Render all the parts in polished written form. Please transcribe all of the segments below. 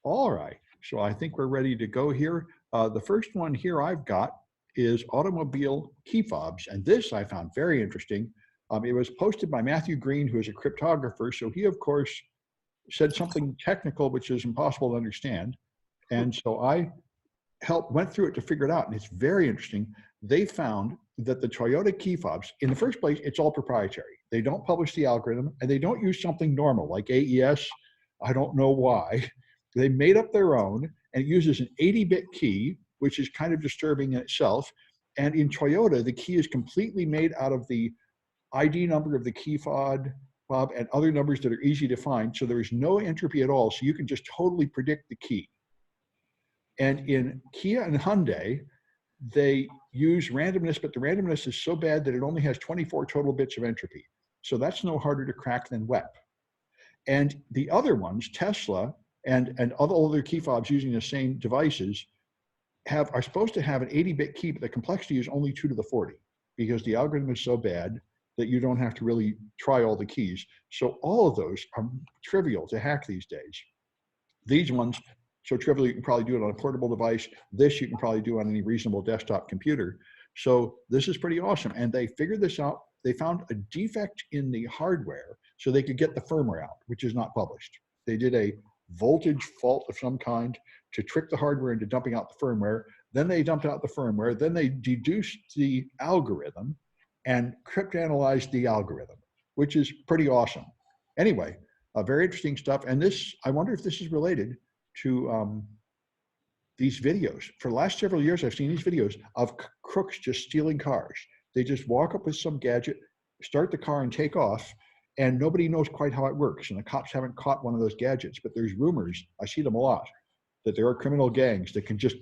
All right, so I think we're ready to go here. The first one here I've got is automobile key fobs, and this I found very interesting. It was posted by Matthew Green, who is a cryptographer, so he, of course, said something technical which is impossible to understand. And so I went through it to figure it out, and it's very interesting. They found that the Toyota key fobs, in the first place, it's all proprietary. They don't publish the algorithm, and they don't use something normal like AES. I don't know why. They made up their own, and it uses an 80-bit key, which is kind of disturbing in itself. And in Toyota, the key is completely made out of the ID number of the key fob and other numbers that are easy to find. So there is no entropy at all. So you can just totally predict the key. And in Kia and Hyundai, they use randomness, but the randomness is so bad that it only has 24 total bits of entropy. So that's no harder to crack than WEP. And the other ones, Tesla and other key fobs using the same devices, are supposed to have an 80-bit key, but the complexity is only 2 to the 40 because the algorithm is so bad that you don't have to really try all the keys. So all of those are trivial to hack these days. These ones, so trivial, you can probably do it on a portable device. This you can probably do on any reasonable desktop computer. So this is pretty awesome. And they figured this out. They found a defect in the hardware so they could get the firmware out, which is not published. They did a voltage fault of some kind to trick the hardware into dumping out the firmware. Then they dumped out the firmware. Then they deduced the algorithm and cryptanalyzed the algorithm, which is pretty awesome. Anyway, very interesting stuff. And this, I wonder if this is related to these videos. For the last several years, I've seen these videos of crooks just stealing cars. They just walk up with some gadget, start the car and take off, and nobody knows quite how it works. And the cops haven't caught one of those gadgets, but there's rumors, I see them a lot, that there are criminal gangs that can just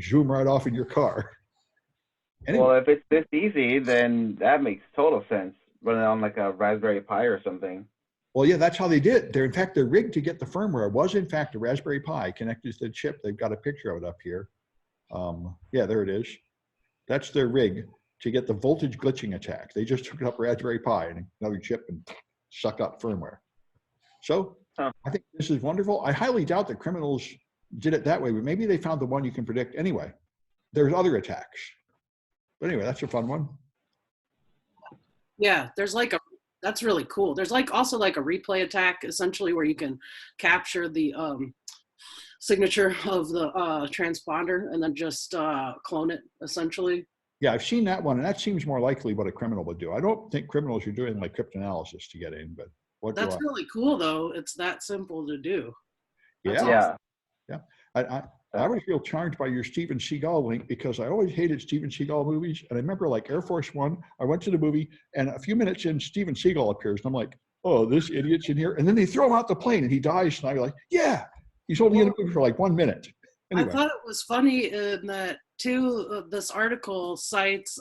zoom right off in your car. Anyway. Well, if it's this easy, then that makes total sense. Running on like a Raspberry Pi or something. Well, yeah, that's how they did. In fact, they're rigged to get the firmware. It was, in fact, a Raspberry Pi connected to the chip. They've got a picture of it up here. Yeah, there it is. That's their rig to get the voltage glitching attack. They just took up Raspberry Pi and another chip and suck up firmware. So I think this is wonderful. I highly doubt that criminals did it that way, but maybe they found the one you can predict anyway. There's other attacks. But anyway, that's a fun one. Yeah, there's like that's really cool. There's also like a replay attack, essentially, where you can capture the signature of the transponder and then just clone it, essentially. Yeah, I've seen that one, and that seems more likely what a criminal would do. I don't think criminals are doing like cryptanalysis to get in, but that's really cool, though. It's that simple to do. That's awesome. Yeah. I always feel charmed by your Steven Seagal link because I always hated Steven Seagal movies. And I remember like Air Force One, I went to the movie and a few minutes in, Steven Seagal appears. And I'm like, oh, this idiot's in here. And then they throw him out the plane and he dies. And I'm like, yeah, he's only in the movie for like 1 minute. Anyway. I thought it was funny in that, too, this article cites,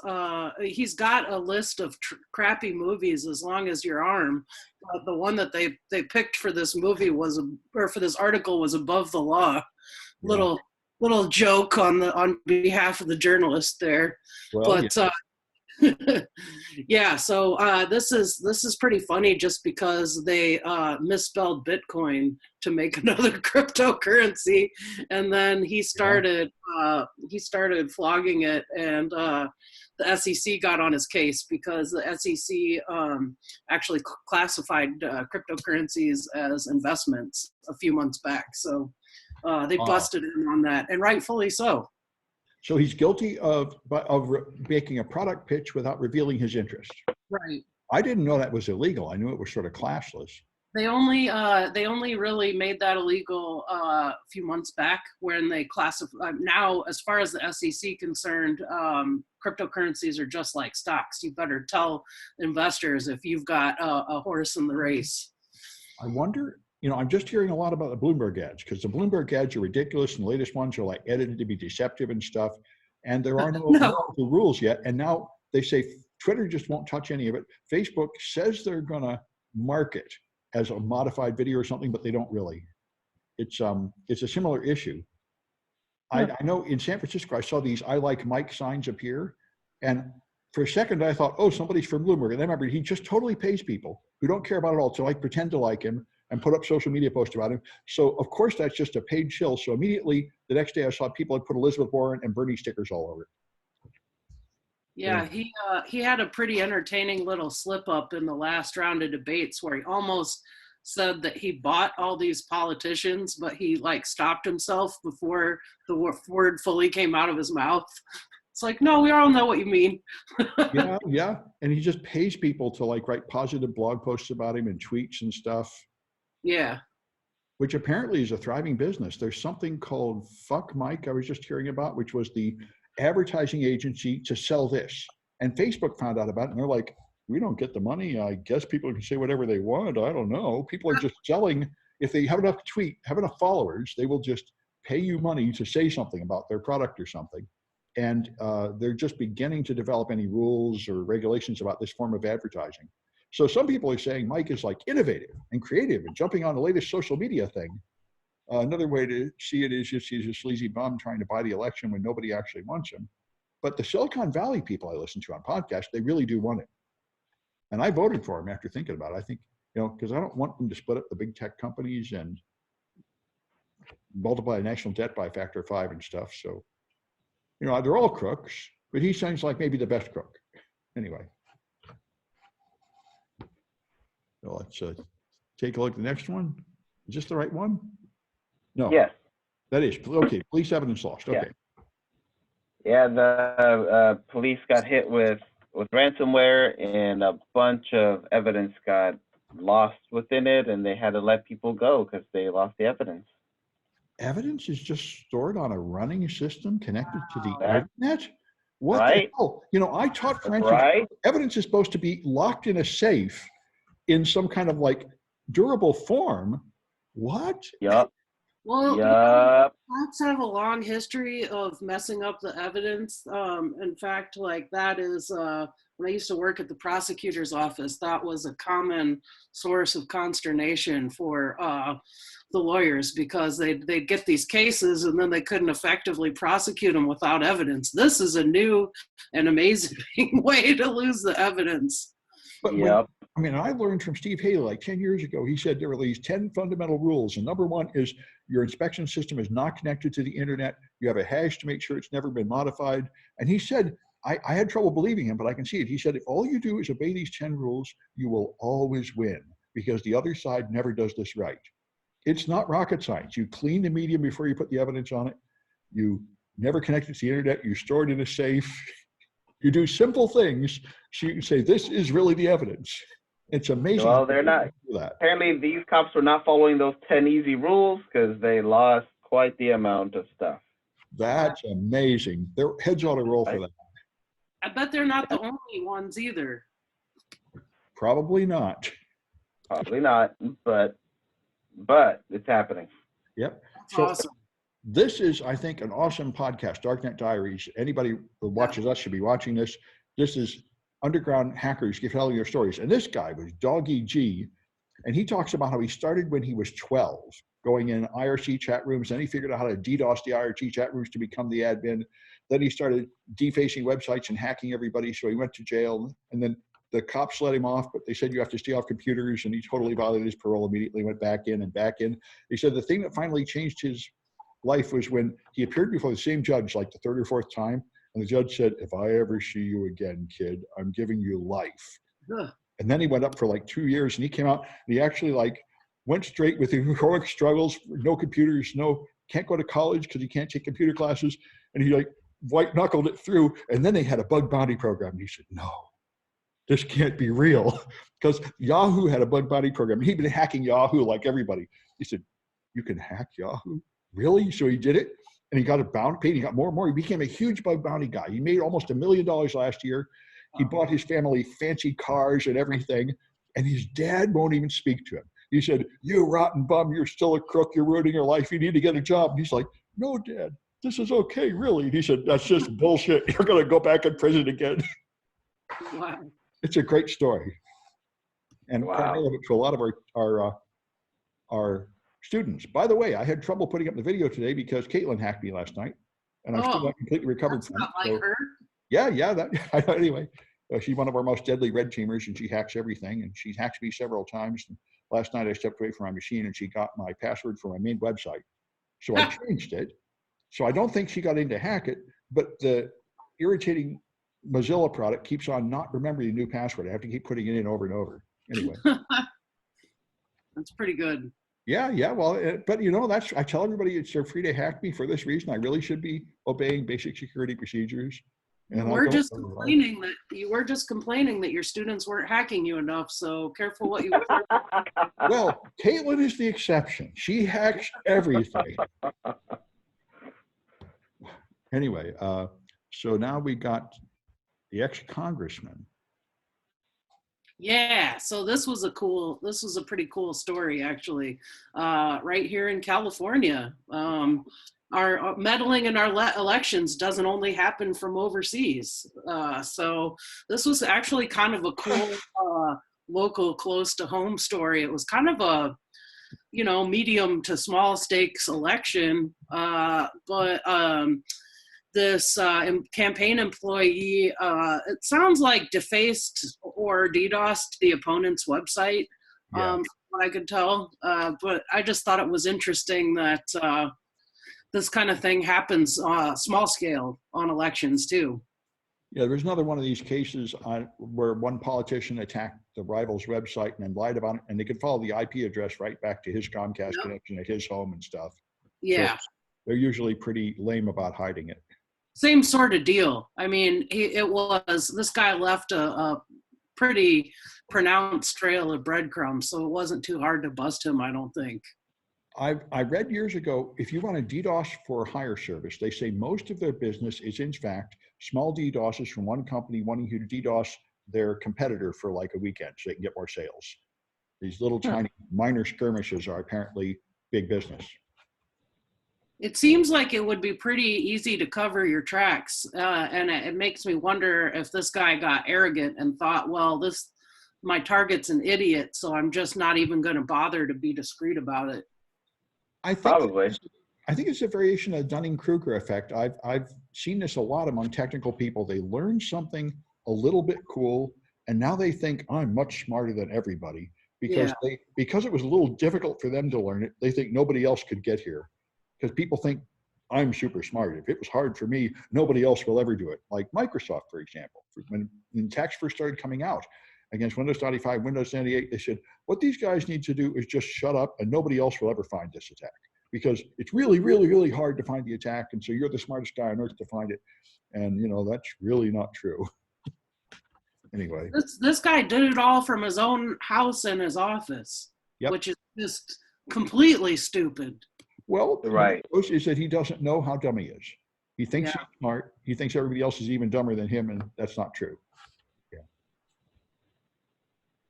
he's got a list of crappy movies as long as your arm. The one that they picked for this movie for this article was Above the Law. Yeah. Little joke on behalf of the journalist there. Well, but yeah, so this is pretty funny just because they misspelled Bitcoin to make another cryptocurrency, and then he started flogging it, and the SEC got on his case because the SEC actually classified cryptocurrencies as investments a few months back. So they busted him on that, and rightfully so. So he's guilty of making a product pitch without revealing his interest. Right. I didn't know that was illegal. I knew it was sort of classless. They only really made that illegal a few months back when they classify. Now, as far as the SEC concerned, cryptocurrencies are just like stocks. You better tell investors if you've got a horse in the race. I wonder. I'm just hearing a lot about the Bloomberg ads because the Bloomberg ads are ridiculous and the latest ones are like edited to be deceptive and stuff. And there are no rules yet. And now they say Twitter just won't touch any of it. Facebook says they're going to mark it as a modified video or something, but they don't really. It's a similar issue. I know in San Francisco, I saw these I like Mike signs appear. And for a second, I thought, oh, somebody's from Bloomberg. And then I remember he just totally pays people who don't care about it all to like pretend to like him. and put up social media posts about him. So of course that's just a paid shill. So immediately the next day I saw people had put Elizabeth Warren and Bernie stickers all over it. Yeah, he had a pretty entertaining little slip up in the last round of debates where he almost said that he bought all these politicians, but he like stopped himself before the word fully came out of his mouth. It's like, no, we all know what you mean. Yeah. And he just pays people to like write positive blog posts about him and tweets and stuff. Yeah. Which apparently is a thriving business. There's something called Fuck Mike I was just hearing about, which was the advertising agency to sell this. And Facebook found out about it and they're like, we don't get the money. I guess people can say whatever they want. I don't know. People are just selling. If they have enough followers, they will just pay you money to say something about their product or something. And they're just beginning to develop any rules or regulations about this form of advertising. So some people are saying Mike is like innovative and creative and jumping on the latest social media thing. Another way to see it is just he's a sleazy bum trying to buy the election when nobody actually wants him. But the Silicon Valley people I listen to on podcasts, they really do want him. And I voted for him after thinking about it. I think, because I don't want them to split up the big tech companies and multiply national debt by a factor of 5 and stuff. So, they're all crooks, but he sounds like maybe the best crook. Anyway. So let's take a look at the next one. Is this the right one? No. Yes. That is. Okay. Police evidence lost. Okay. Yeah, the police got hit with ransomware and a bunch of evidence got lost within it, and they had to let people go because they lost the evidence. Evidence is just stored on a running system connected to the internet? What right? the hell? I taught forensics. Right? Evidence is supposed to be locked in a safe in some kind of like durable form. What? Yep. Well, yep. Cops have a long history of messing up the evidence. In fact, like that is when I used to work at the prosecutor's office, that was a common source of consternation for the lawyers because they'd get these cases and then they couldn't effectively prosecute them without evidence. This is a new and amazing way to lose the evidence. But I learned from Steve Haley like 10 years ago. He said there are these 10 fundamental rules. And number one is your inspection system is not connected to the internet. You have a hash to make sure it's never been modified. And he said, I had trouble believing him, but I can see it. He said, if all you do is obey these 10 rules, you will always win because the other side never does this right. It's not rocket science. You clean the medium before you put the evidence on it. You never connect it to the internet. You store it in a safe. You do simple things so you can say, this is really the evidence. It's amazing. Well, they're not. Apparently, these cops were not following those 10 easy rules because they lost quite the amount of stuff. That's amazing. Their heads ought to roll for that. I bet they're not the only ones either. Probably not. Probably not, but it's happening. Yep. That's awesome. This is, I think, an awesome podcast, Darknet Diaries. Anybody who watches us should be watching this. This is underground hackers telling their stories. And this guy was Doggy G, and he talks about how he started when he was 12, going in IRC chat rooms. Then he figured out how to DDoS the IRC chat rooms to become the admin. Then he started defacing websites and hacking everybody. So he went to jail, and then the cops let him off, but they said you have to stay off computers, and he totally violated his parole, immediately went back in and back in. He said the thing that finally changed his life was when he appeared before the same judge like the 3rd or 4th time, and the judge said, if I ever see you again, kid, I'm giving you life. Ugh. And then he went up for like 2 years, and he came out and he actually like went straight with the heroic struggles, no computers, can't go to college because he can't take computer classes, and he like white knuckled it through. And then they had a bug bounty program, and he said, no, this can't be real, because Yahoo had a bug bounty program. He'd been hacking Yahoo like everybody. He said, you can hack Yahoo? Really? So he did it, and he got a bounty paid. He got more and more. He became a huge bug bounty guy. He made almost $1 million last year. He bought his family fancy cars and everything, and his dad won't even speak to him. He said, you rotten bum, you're still a crook. You're ruining your life. You need to get a job. And he's like, no, Dad, this is okay, really. And he said, that's just bullshit. You're going to go back in prison again. Wow. It's a great story. And wow. To a lot of our students. By the way, I had trouble putting up the video today because Caitlin hacked me last night, and I'm still not completely recovered from not it. Like her. Yeah. Anyway, she's one of our most deadly red teamers, and she hacks everything, and she hacked me several times. And last night I stepped away from my machine and she got my password for my main website. So I changed it. So I don't think she got in to hack it, but the irritating Mozilla product keeps on not remembering the new password. I have to keep putting it in over and over. Anyway. That's pretty good. Yeah, yeah. Well, but you know, I tell everybody they're free to hack me for this reason. I really should be obeying basic security procedures. And you were just complaining that your students weren't hacking you enough. So careful what you wear. Well, Caitlin is the exception. She hacks everything. Anyway, so now we got the ex-congressman. Yeah, so this was a pretty cool story, actually. Right here in California, our meddling in our elections doesn't only happen from overseas. So this was actually kind of a cool local, close to home story. It was kind of a, medium to small stakes election, but this campaign employee, it sounds like defaced or DDoSed the opponent's website, from what I could tell. But I just thought it was interesting that this kind of thing happens small scale on elections too. Yeah, there's another one of these cases where one politician attacked the rival's website and then lied about it, and they could follow the IP address right back to his Comcast connection at his home and stuff. Yeah. So they're usually pretty lame about hiding it. Same sort of deal. I mean, this guy left a pretty pronounced trail of breadcrumbs, so it wasn't too hard to bust him, I don't think. I read years ago, if you want to DDoS for a hire service, they say most of their business is in fact small DDoSes from one company wanting you to DDoS their competitor for like a weekend so they can get more sales. These little tiny minor skirmishes are apparently big business. It seems like it would be pretty easy to cover your tracks. And it makes me wonder if this guy got arrogant and thought, well, my target's an idiot, so I'm just not even going to bother to be discreet about it. I think Probably. I think it's a variation of Dunning-Kruger effect. I've seen this a lot among technical people. They learn something a little bit cool, and now they think I'm much smarter than everybody because because it was a little difficult for them to learn it. They think nobody else could get here because people think I'm super smart. If it was hard for me, nobody else will ever do it. Like Microsoft, for example, when attacks first started coming out against Windows 95, Windows 98, they said, what these guys need to do is just shut up and nobody else will ever find this attack because it's really, really, really hard to find the attack. And so you're the smartest guy on earth to find it. And that's really not true. Anyway. This guy did it all from his own house and his office, which is just completely stupid. Well, right. Is that he doesn't know how dumb he is. He thinks he's smart. He thinks everybody else is even dumber than him, and that's not true. Yeah.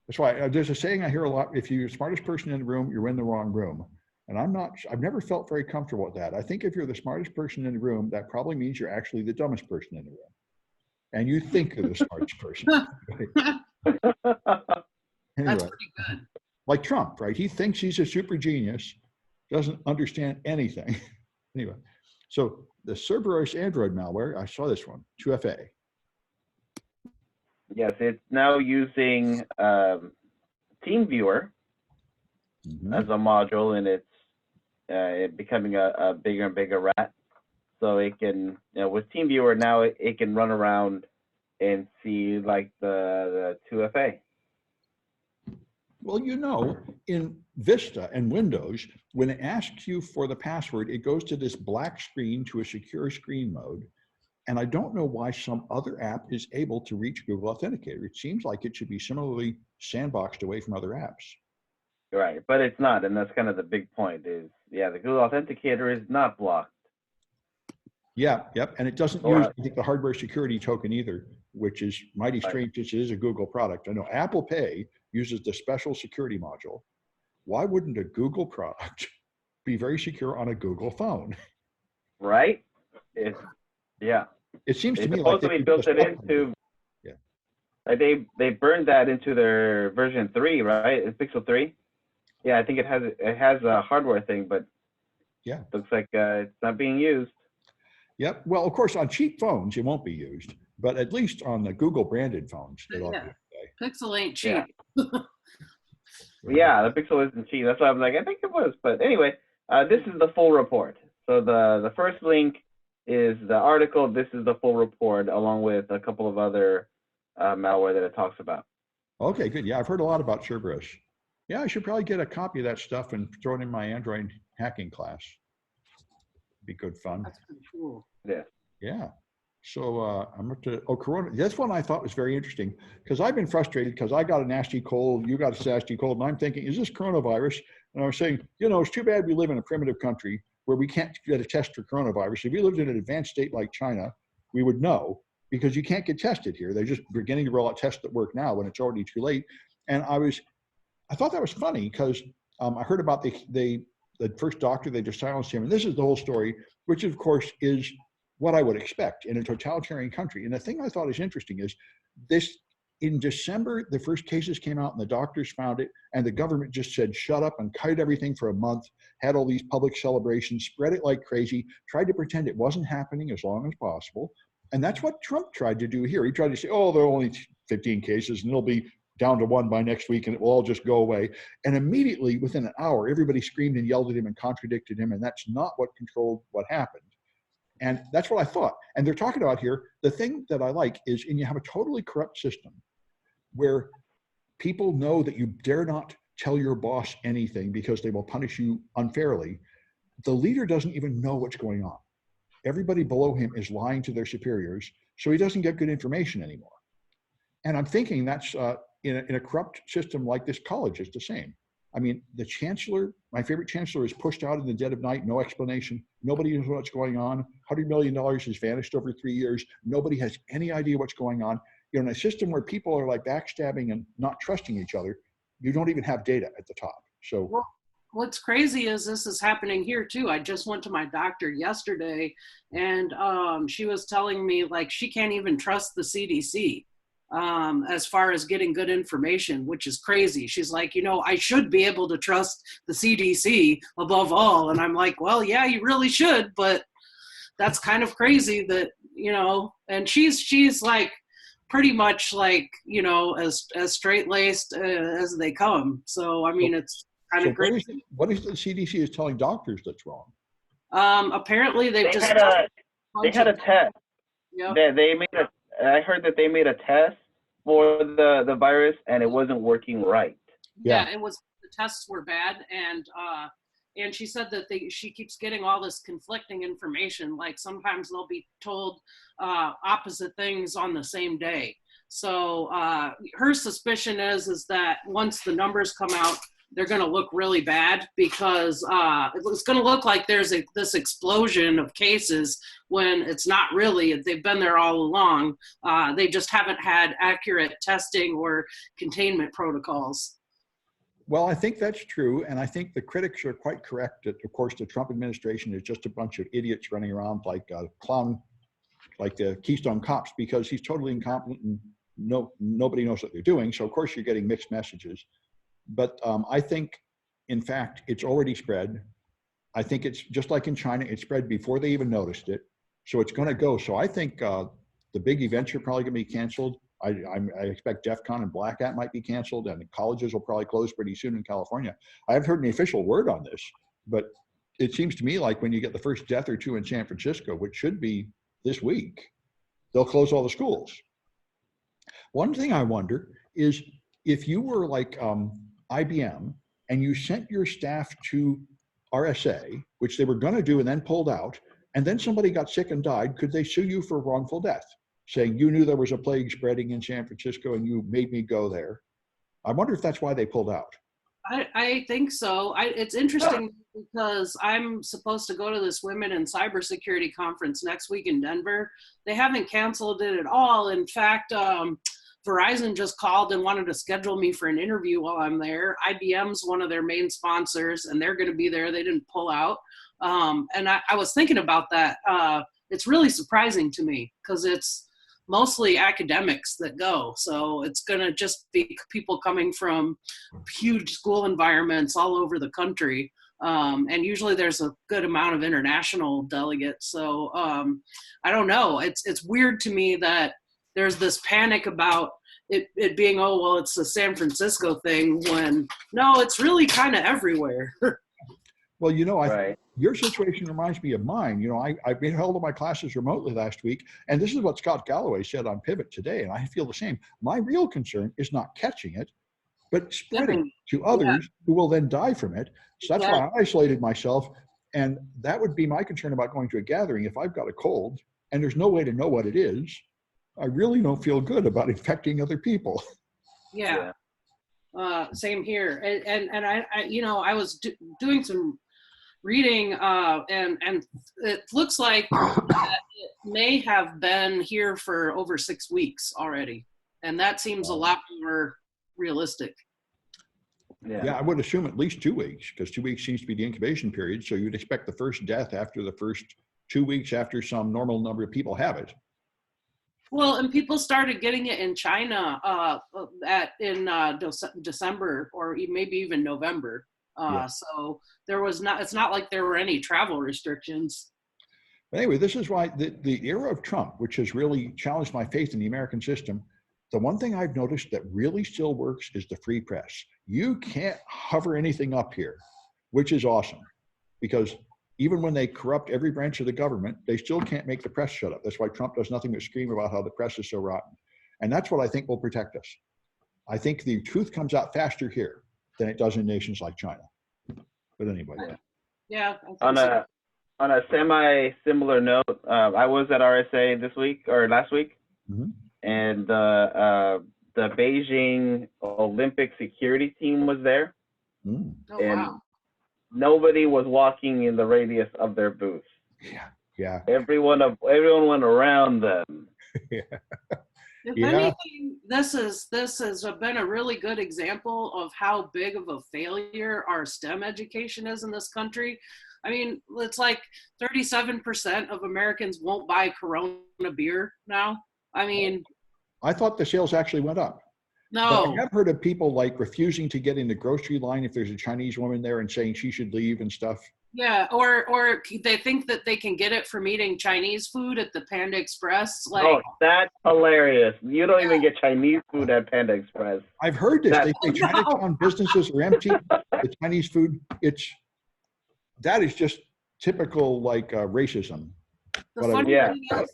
That's why there's a saying I hear a lot: if you're the smartest person in the room, you're in the wrong room. And I've never felt very comfortable with that. I think if you're the smartest person in the room, that probably means you're actually the dumbest person in the room. And you think you're the smartest person. Anyway, that's pretty good. Like Trump, right? He thinks he's a super genius, doesn't understand anything. Anyway, so the Cerberus Android malware, I saw this one, 2FA. Yes, it's now using TeamViewer as a module, and it's becoming a bigger and bigger rat. So it can, with TeamViewer now, it can run around and see like the 2FA. Well, in Vista and Windows, when it asks you for the password, it goes to this black screen to a secure screen mode. And I don't know why some other app is able to reach Google Authenticator. It seems like it should be similarly sandboxed away from other apps. Right, but it's not, and that's kind of the big point is, the Google Authenticator is not blocked. Yeah, yep, and it doesn't use, I think, the hardware security token either, which is mighty strange since it is a Google product. I know Apple Pay uses the special security module. Why wouldn't a Google product be very secure on a Google phone? Right? It seems to me like they built it into. Yeah. Like they burned that into their version 3, right? It's Pixel 3. Yeah, I think it has a hardware thing, but looks like it's not being used. Yep. Well, of course, on cheap phones, it won't be used, but at least on the Google branded phones, it ought to be okay. Pixel ain't cheap. So, Yeah, the pixel isn't cheap. That's why I'm like, I think it was. But anyway, this is the full report. So the first link is the article. This is the full report, along with a couple of other malware that it talks about. okay, good. Yeah, I've heard a lot about Cerberus. Yeah, I should probably get a copy of that stuff and throw it in my Android hacking class. Be good fun. That's pretty cool. Yeah. Yeah. So I'm up to, Corona. This one I thought was very interesting because I've been frustrated because I got a nasty cold, you got a nasty cold, and I'm thinking, is this coronavirus? And I was saying, you know, it's too bad we live in a primitive country where we can't get a test for coronavirus. If we lived in an advanced state like China, we would know because you can't get tested here. They're just beginning to roll out tests that work now when it's already too late. And I thought that was funny because I heard about the first doctor, they just silenced him. And this is the whole story, which of course is what I would expect in a totalitarian country. And the thing I thought is interesting is this, in December, the first cases came out and the doctors found it and the government just said, shut up and cut everything for a month, had all these public celebrations, spread it like crazy, tried to pretend it wasn't happening as long as possible. And that's what Trump tried to do here. He tried to say, oh, there are only 15 cases and it'll be down to 1 by next week and it will all just go away. And immediately within an hour, everybody screamed and yelled at him and contradicted him. And that's not what controlled what happened. And that's what I thought. And they're talking about here, the thing that I like is, and you have a totally corrupt system where people know that you dare not tell your boss anything because they will punish you unfairly. The leader doesn't even know what's going on. Everybody below him is lying to their superiors, so he doesn't get good information anymore. And I'm thinking that's in a corrupt system like this college is the same. I mean, the chancellor, my favorite chancellor, is pushed out in the dead of night, no explanation. Nobody knows what's going on. $100 million has vanished over 3 years. Nobody has any idea what's going on. You know, in a system where people are like backstabbing and not trusting each other, you don't even have data at the top. So Well, what's crazy is this is happening here too. I just went to my doctor yesterday and she was telling me like she can't even trust the CDC as far as getting good information, which is crazy. She's like, you know, I should be able to trust the CDC above all. And I'm like, well, yeah, you really should, but that's kind of crazy that, you know, and she's like pretty much like, you know, as straight-laced as they come. So, I mean, it's kind of great. What is the CDC is telling doctors that's wrong? Apparently They had a test. Yep. I heard that they made a test for the virus and it wasn't working right. Yeah, it was, the tests were bad, and she said that she keeps getting all this conflicting information. Like sometimes they'll be told opposite things on the same day. So her suspicion is that once the numbers come out, they're going to look really bad because it's going to look like there's this explosion of cases when it's not really. They've been there all along. They just haven't had accurate testing or containment protocols. Well, I think that's true. And I think the critics are quite correct that, of course, the Trump administration is just a bunch of idiots running around like a clown, like the Keystone Cops, because he's totally incompetent and nobody knows what they're doing. So, of course, you're getting mixed messages. But I think, in fact, it's already spread. I think it's just like in China, it spread before they even noticed it. So it's going to go. So I think the big events are probably going to be canceled. I expect DEF CON and Black Hat might be canceled, and the colleges will probably close pretty soon in California. I haven't heard any official word on this, but it seems to me like when you get the first death or two in San Francisco, which should be this week, they'll close all the schools. One thing I wonder is if you were like IBM and you sent your staff to RSA, which they were going to do and then pulled out, and then somebody got sick and died, could they sue you for wrongful death? Saying you knew there was a plague spreading in San Francisco and you made me go there. I wonder if that's why they pulled out. I think so. It's interesting because I'm supposed to go to this Women in Cybersecurity conference next week in Denver. They haven't canceled it at all. In fact, Verizon just called and wanted to schedule me for an interview while I'm there. IBM's one of their main sponsors and they're going to be there. They didn't pull out. And I was thinking about that. It's really surprising to me because it's mostly academics that go. So it's going to just be people coming from huge school environments all over the country. And usually there's a good amount of international delegates. So I don't know. It's weird to me that there's this panic about it being, oh, well, it's a San Francisco thing, when no, it's really kind of everywhere. Well, you know, Right. your situation reminds me of mine. You know, I held all my classes remotely last week, and this is what Scott Galloway said on Pivot today, and I feel the same. My real concern is not catching it, but spreading it to others who will then die from it. So that's why I isolated myself, and that would be my concern about going to a gathering. If I've got a cold and there's no way to know what it is, I really don't feel good about infecting other people. Yeah. Same here. And I you know, I was doing some reading, and it looks like that it may have been here for over 6 weeks already. And that seems a lot more realistic. Yeah, I would assume at least 2 weeks, because 2 weeks seems to be the incubation period. So you'd expect the first death after the first 2 weeks after some normal number of people have it. Well, and people started getting it in China in December, or maybe even November. So there was not, it's not like there were any travel restrictions. But anyway, this is why the era of Trump, which has really challenged my faith in the American system, the one thing I've noticed that really still works is the free press. You can't hover anything up here, which is awesome, because even when they corrupt every branch of the government, they still can't make the press shut up. That's why Trump does nothing but scream about how the press is so rotten. And that's what I think will protect us. I think the truth comes out faster here than it does in nations like China. But anyway. Yeah. On a semi-similar note, I was at RSA last week, and the Beijing Olympic security team was there. Oh, wow. Nobody was walking in the radius of their booth. Yeah. Everyone went around them. If anything, this has been a really good example of how big of a failure our STEM education is in this country. I mean, it's like 37% of Americans won't buy Corona beer now. I mean, I thought the sales actually went up. No. But I have heard of people like refusing to get in the grocery line if there's a Chinese woman there and saying she should leave and stuff. Yeah, or they think that they can get it from eating Chinese food at the Panda Express. Like, oh, that's hilarious. You don't even get Chinese food at Panda Express. I've heard this. They say Chinatown businesses are empty. The Chinese food, that is just typical like racism. The funny thing is,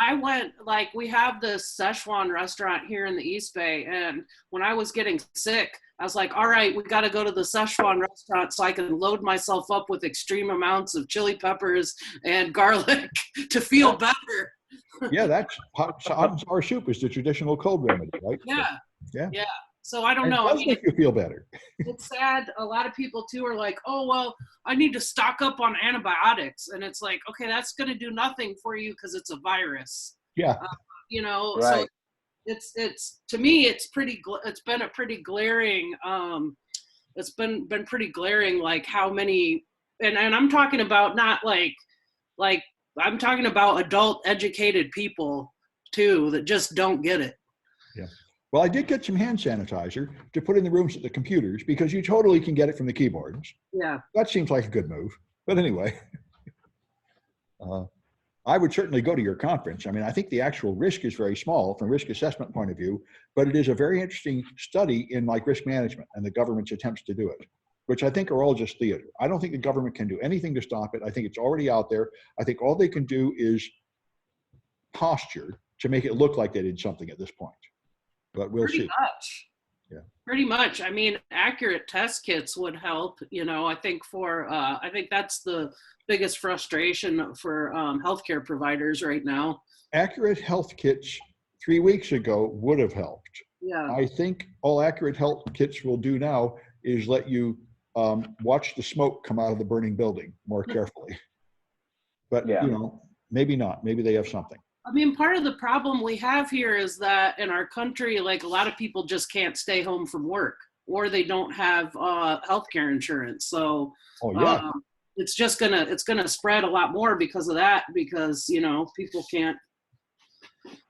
I went, like, we have this Szechuan restaurant here in the East Bay, and when I was getting sick, I was like, all right, we got to go to the Szechuan restaurant so I can load myself up with extreme amounts of chili peppers and garlic to feel better. Yeah, that's hot and sour soup is the traditional cold remedy, right? Yeah. So I don't know. It does make you feel better. It's sad. A lot of people too are like, oh, well, I need to stock up on antibiotics. And it's like, okay, that's going to do nothing for you because it's a virus. Yeah. Right. So it's to me, it's been a pretty glaring, it's been pretty glaring, like how many, and I'm talking about not like I'm talking about adult educated people too, that just don't get it. Yeah. Well, I did get some hand sanitizer to put in the rooms at the computers because you totally can get it from the keyboards. Yeah. That seems like a good move. But anyway, I would certainly go to your conference. I mean, I think the actual risk is very small from a risk assessment point of view, but it is a very interesting study in like risk management and the government's attempts to do it, which I think are all just theater. I don't think the government can do anything to stop it. I think it's already out there. I think all they can do is posture to make it look like they did something at this point. But we'll see. Much. Yeah. Pretty much. I mean, accurate test kits would help. I think I think that's the biggest frustration for healthcare providers right now. Accurate health kits 3 weeks ago would have helped. Yeah. I think all accurate health kits will do now is let you watch the smoke come out of the burning building more carefully. But, maybe not. Maybe they have something. I mean, part of the problem we have here is that in our country, like a lot of people just can't stay home from work, or they don't have healthcare insurance. So it's just gonna spread a lot more because of that, because people can't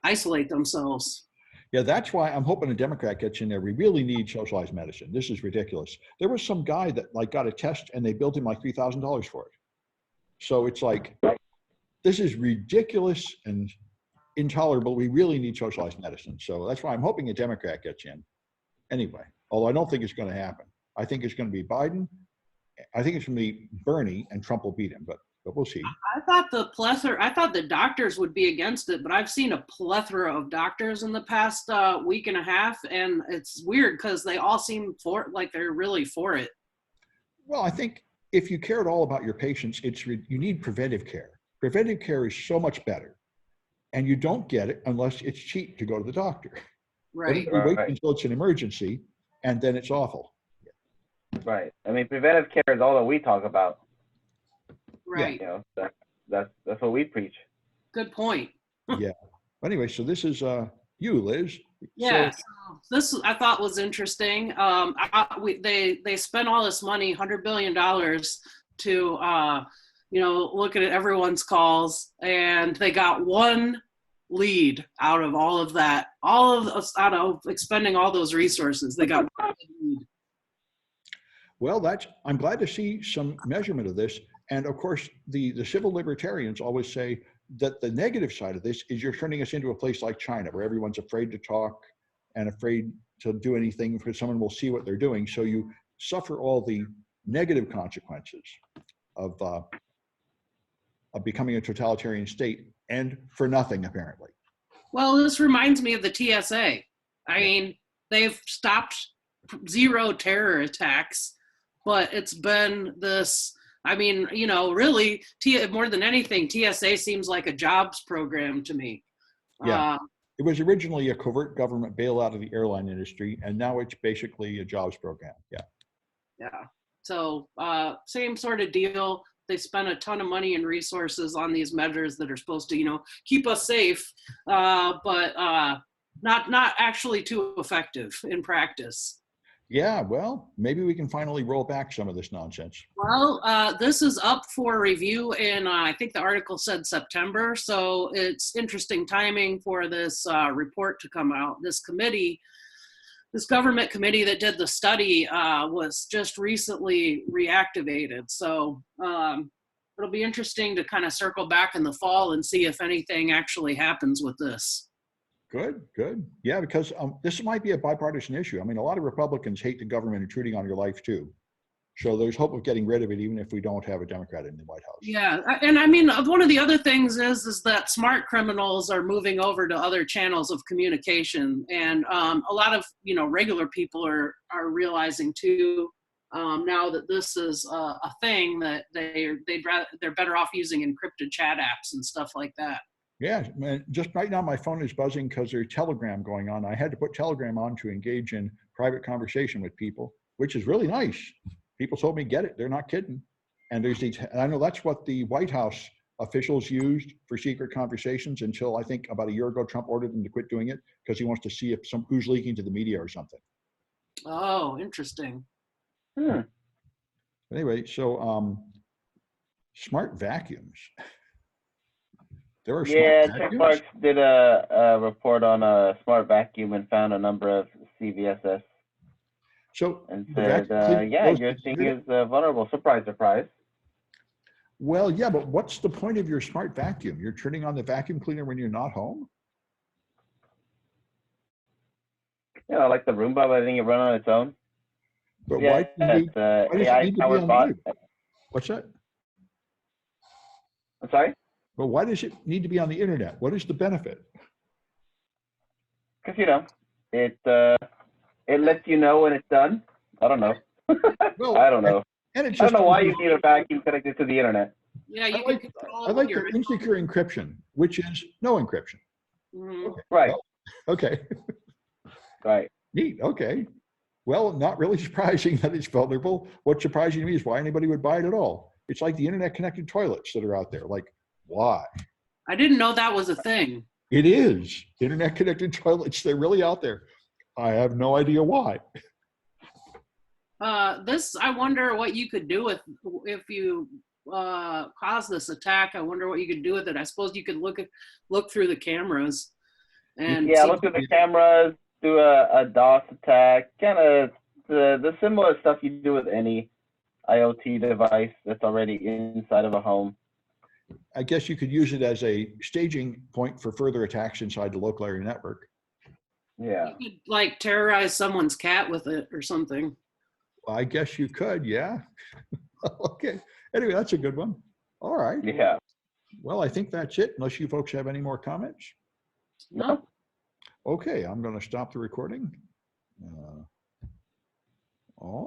isolate themselves. Yeah, that's why I'm hoping a Democrat gets in there. We really need socialized medicine. This is ridiculous. There was some guy that got a test and they billed him like $3,000 for it. So it's like, this is ridiculous, and intolerable. We really need socialized medicine. So that's why I'm hoping a Democrat gets in. Anyway, although I don't think it's going to happen. I think it's going to be Biden. I think it's going to be Bernie, and Trump will beat him, but we'll see. I thought the doctors would be against it, but I've seen a plethora of doctors in the past week and a half, and it's weird because they all seem like they're really for it. Well, I think if you care at all about your patients, you need preventive care. Preventive care is so much better, and you don't get it unless it's cheap to go to the doctor. Right. Everybody waits until it's an emergency, and then it's awful. Right. I mean, preventive care is all that we talk about. Right. You know, that's what we preach. Good point. Yeah. Anyway, so this is you, Liz. Yeah. So this I thought was interesting. They spent all this money, $100 billion, to look at everyone's calls, and they got one lead out of all of that. Out of expending all those resources, they got one lead. Well, I'm glad to see some measurement of this. And of course, the civil libertarians always say that the negative side of this is you're turning us into a place like China, where everyone's afraid to talk and afraid to do anything because someone will see what they're doing. So you suffer all the negative consequences of becoming a totalitarian state, and for nothing, apparently. Well, this reminds me of the TSA. I mean, they've stopped zero terror attacks, but it's been this, I mean, really, more than anything, TSA seems like a jobs program to me. Yeah. It was originally a covert government bailout of the airline industry, and now it's basically a jobs program. Yeah. Yeah. So same sort of deal. They spend a ton of money and resources on these measures that are supposed to, keep us safe, but not actually too effective in practice. Yeah, well, maybe we can finally roll back some of this nonsense. Well, this is up for review in, I think the article said September, so it's interesting timing for this report to come out. This government committee that did the study was just recently reactivated, so it'll be interesting to kind of circle back in the fall and see if anything actually happens with this. Good. Yeah, because this might be a bipartisan issue. I mean, a lot of Republicans hate the government intruding on your life too. So there's hope of getting rid of it, even if we don't have a Democrat in the White House. Yeah, and I mean, one of the other things is that smart criminals are moving over to other channels of communication, and a lot of regular people are realizing too now that this is a thing that they're better off using encrypted chat apps and stuff like that. Yeah, man, just right now my phone is buzzing because there's Telegram going on. I had to put Telegram on to engage in private conversation with people, which is really nice. People told me, get it. They're not kidding. And and I know that's what the White House officials used for secret conversations until I think about a year ago, Trump ordered them to quit doing it because he wants to see if who's leaking to the media or something. Oh, interesting. Anyway, so smart vacuums. There are Chuck Parks did a report on a smart vacuum and found a number of CVSS. So and said, your thing is vulnerable. Surprise, surprise. Well, yeah, but what's the point of your smart vacuum? You're turning on the vacuum cleaner when you're not home? Yeah, like the Roomba, but I think it runs on its own. But why does it need to be on the internet? What's that? I'm sorry? Well, why does it need to be on the internet? What is the benefit? Because, it lets you know when it's done. I don't know. Well, I don't know. And I don't know why you need a vacuum connected to the internet. Yeah, I like the insecure encryption, which is no encryption. Mm-hmm. Okay. Right. Well, okay. Right. Neat. Okay. Well, not really surprising that it's vulnerable. What's surprising to me is why anybody would buy it at all. It's like the internet connected toilets that are out there. Like, why? I didn't know that was a thing. It is. Internet connected toilets. They're really out there. I have no idea why. I wonder what you could do if you cause this attack. I wonder what you could do with it. I suppose you could look through the cameras. And look through the cameras, do a DOS attack, kind of the similar stuff you do with any IoT device that's already inside of a home. I guess you could use it as a staging point for further attacks inside the local area network. Yeah. You could like terrorize someone's cat with it or something. I guess you could, yeah. Okay. Anyway, that's a good one. All right. Yeah. Well, I think that's it, unless you folks have any more comments. No. Okay, I'm going to stop the recording. All